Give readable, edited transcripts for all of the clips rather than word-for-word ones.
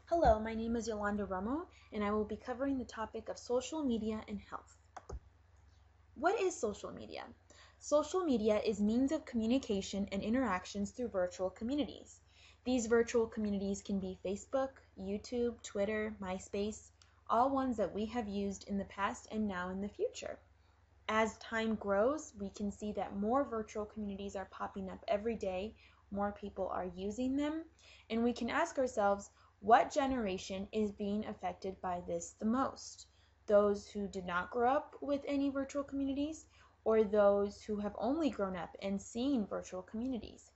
Hello, my name is Yolanda Romo, and I will be covering the topic of social media and health. What is social media? Social media is means of communication and interactions through virtual communities. These virtual communities can be Facebook, YouTube, Twitter, MySpace, all ones that we have used in the past and now in the future. As time grows, we can see that more virtual communities are popping up every day, more people are using them, and we can ask ourselves, what generation is being affected by this the most? Those who did not grow up with any virtual communities, or those who have only grown up and seen virtual communities?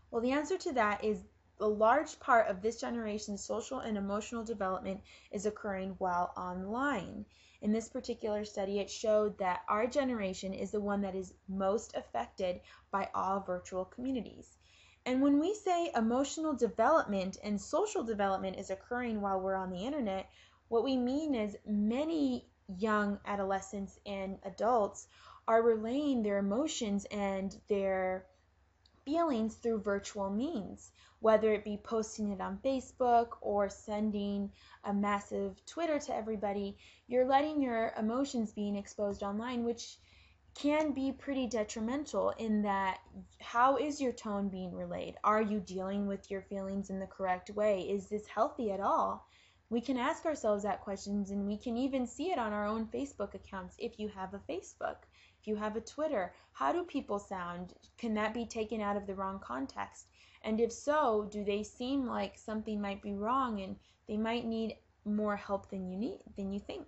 Well, the answer to that is a large part of this generation's social and emotional development is occurring while online. In this particular study, it showed that our generation is the one that is most affected by all virtual communities. And when we say emotional development and social development is occurring while we're on the internet, what we mean is many young adolescents and adults are relaying their emotions and their feelings through virtual means, whether it be posting it on Facebook or sending a massive Twitter to everybody. You're letting your emotions being exposed online, which can be pretty detrimental in that how is your tone being relayed? Are you dealing with your feelings in the correct way? Is this healthy at all? We can ask ourselves that questions, and we can even see it on our own Facebook accounts. If you have a Facebook, if you have a Twitter, how do people sound? Can that be taken out of the wrong context? And if so, do they seem like something might be wrong and they might need more help than you think?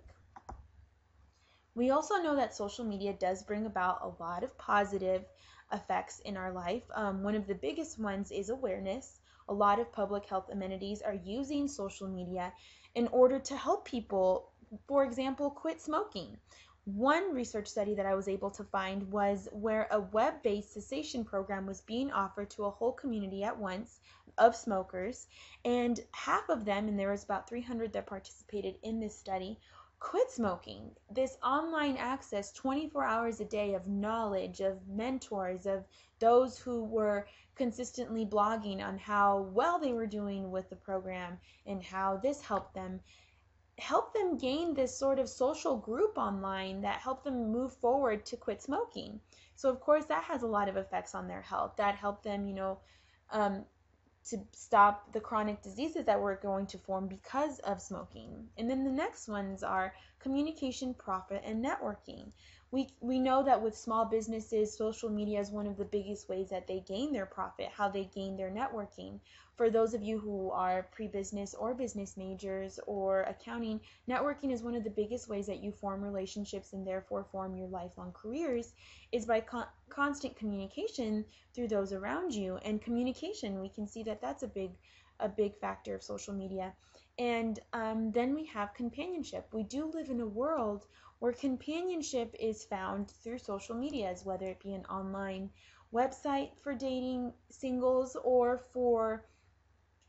We also know that social media does bring about a lot of positive effects in our life. One of the biggest ones is awareness. A lot of public health amenities are using social media in order to help people, for example, quit smoking. One research study that I was able to find was where a web-based cessation program was being offered to a whole community at once of smokers, and half of them, and there was about 300 that participated in this study, quit smoking. This online access 24 hours a day of knowledge, of mentors, of those who were consistently blogging on how well they were doing with the program and how this helped them gain this sort of social group online that helped them move forward to quit smoking. So of course that has a lot of effects on their health. That helped them, um, to stop the chronic diseases that were going to form because of smoking. And then the next ones are communication, profit, and networking. We know that with small businesses, social media is one of the biggest ways that they gain their profit, how they gain their networking. For those of you who are pre-business or business majors or accounting, networking is one of the biggest ways that you form relationships and therefore form your lifelong careers, is by constant communication through those around you. And communication, we can see that that's a big factor of social media. And then we have companionship. We do live in a world where companionship is found through social medias, whether it be an online website for dating singles or for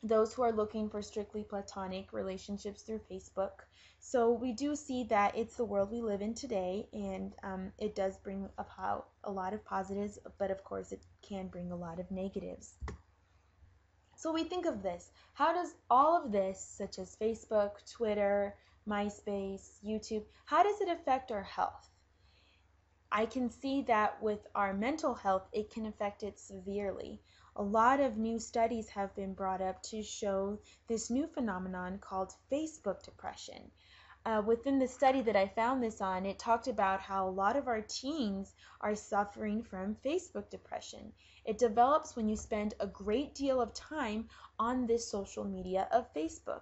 those who are looking for strictly platonic relationships through Facebook. So we do see that it's the world we live in today, and it does bring about a lot of positives, but of course it can bring a lot of negatives. So we think of this. How does all of this, such as Facebook, Twitter, MySpace, YouTube, how does it affect our health? I can see that with our mental health, it can affect it severely. A lot of new studies have been brought up to show this new phenomenon called Facebook depression. Within the study that I found this on, it talked about how a lot of our teens are suffering from Facebook depression. It develops when you spend a great deal of time on this social media of Facebook.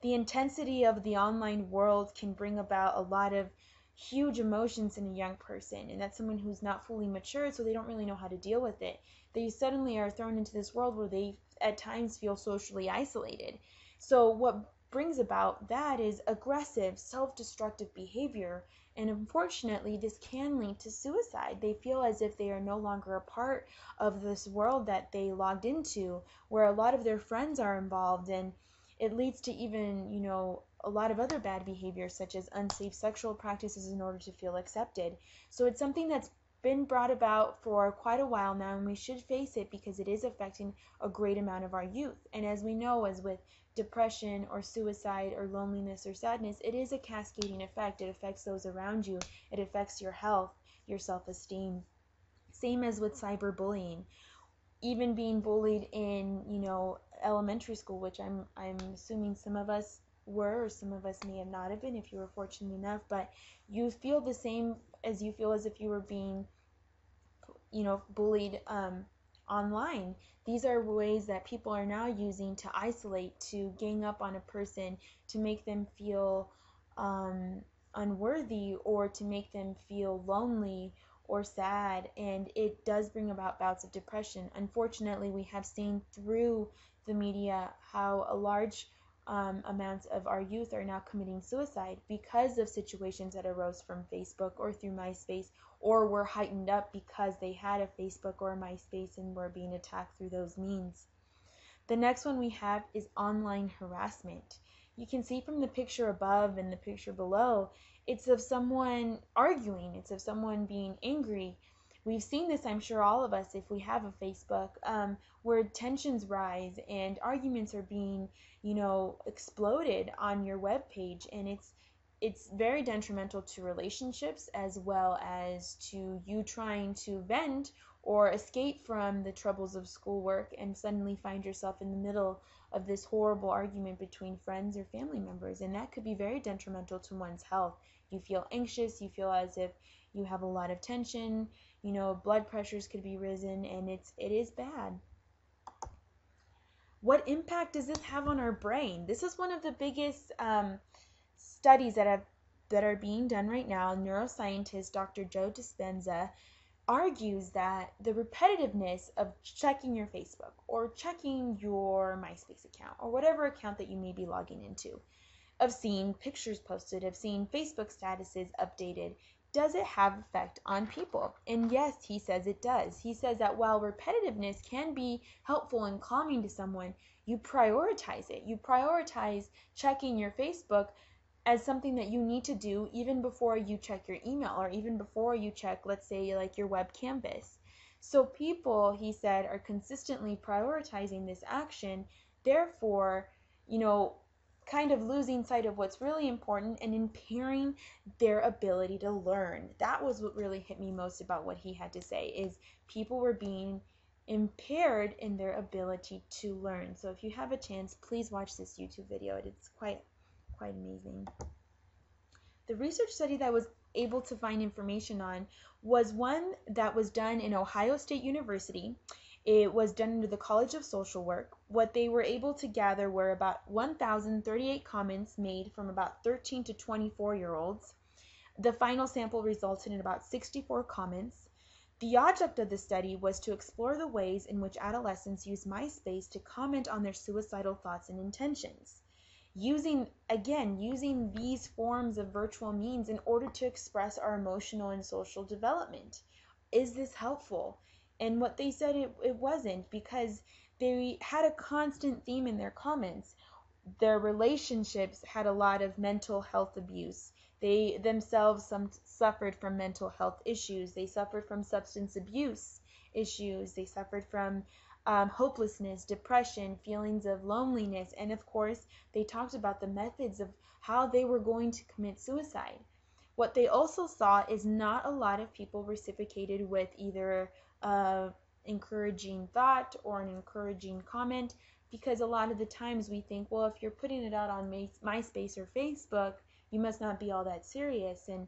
The intensity of the online world can bring about a lot of huge emotions in a young person, and that's someone who's not fully matured, so they don't really know how to deal with it. They suddenly are thrown into this world where they at times feel socially isolated. So what brings about that is aggressive, self-destructive behavior, and unfortunately this can lead to suicide. They feel as if they are no longer a part of this world that they logged into, where a lot of their friends are involved, and it leads to even, a lot of other bad behaviors such as unsafe sexual practices in order to feel accepted. So it's something that's been brought about for quite a while now, and we should face it because it is affecting a great amount of our youth. And as we know, as with depression or suicide or loneliness or sadness, it is a cascading effect. It affects those around you. It affects your health, your self-esteem. Same as with cyberbullying. Even being bullied in, elementary school, which I'm assuming some of us were, or some of us may have not have been if you were fortunate enough, but you feel the same as you feel as if you were being, bullied online. These are ways that people are now using to isolate, to gang up on a person, to make them feel unworthy, or to make them feel lonely or sad, and it does bring about bouts of depression. Unfortunately, we have seen through the media how a large amounts of our youth are now committing suicide because of situations that arose from Facebook or through MySpace, or were heightened up because they had a Facebook or a MySpace and were being attacked through those means. The next one we have is online harassment. You can see from the picture above and the picture below, it's of someone arguing, it's of someone being angry. We've seen this, I'm sure all of us, if we have a Facebook, where tensions rise and arguments are being, exploded on your web page, and it's very detrimental to relationships as well as to you trying to vent or escape from the troubles of schoolwork and suddenly find yourself in the middle of this horrible argument between friends or family members. And that could be very detrimental to one's health. You feel anxious, you feel as if you have a lot of tension, blood pressures could be risen, and it is bad. What impact does this have on our brain? This is one of the biggest studies that are being done right now. Neuroscientist Dr. Joe Dispenza argues that the repetitiveness of checking your Facebook or checking your MySpace account or whatever account that you may be logging into, of seeing pictures posted, of seeing Facebook statuses updated, does it have effect on people? And yes, he says it does. He says that while repetitiveness can be helpful and calming to someone, you prioritize it. You prioritize checking your Facebook as something that you need to do even before you check your email, or even before you check, let's say, like your web canvas. So people, he said, are consistently prioritizing this action, therefore, kind of losing sight of what's really important and impairing their ability to learn. That was what really hit me most about what he had to say, is people were being impaired in their ability to learn. So if you have a chance, please watch this YouTube video. It's quite amazing. The research study that I was able to find information on was one that was done in Ohio State University. It was done under the College of Social Work. What they were able to gather were about 1,038 comments made from about 13 to 24-year-olds. The final sample resulted in about 64 comments. The object of the study was to explore the ways in which adolescents use MySpace to comment on their suicidal thoughts and intentions. Using these forms of virtual means in order to express our emotional and social development. Is this helpful? And what they said, it wasn't, because they had a constant theme in their comments. Their relationships had a lot of mental health abuse. They themselves suffered from mental health issues. They suffered from substance abuse issues. They suffered from hopelessness, depression, feelings of loneliness, and of course, they talked about the methods of how they were going to commit suicide. What they also saw is not a lot of people reciprocated with either encouraging thought or an encouraging comment, because a lot of the times we think, well, if you're putting it out on MySpace or Facebook, you must not be all that serious. And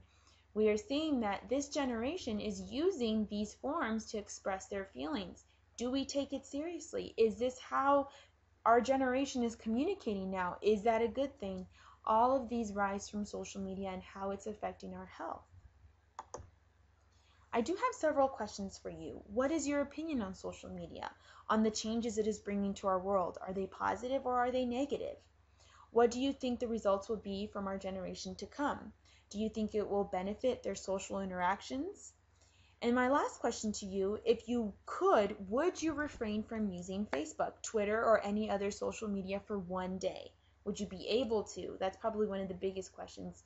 we are seeing that this generation is using these forms to express their feelings. Do we take it seriously? Is this how our generation is communicating now? Is that a good thing? All of these rise from social media and how it's affecting our health. I do have several questions for you. What is your opinion on social media, on the changes it is bringing to our world? Are they positive or are they negative? What do you think the results will be from our generation to come? Do you think it will benefit their social interactions? And my last question to you, if you could, would you refrain from using Facebook, Twitter, or any other social media for one day? Would you be able to? That's probably one of the biggest questions.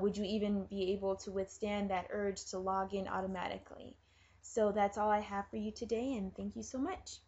Would you even be able to withstand that urge to log in automatically? So that's all I have for you today, and thank you so much.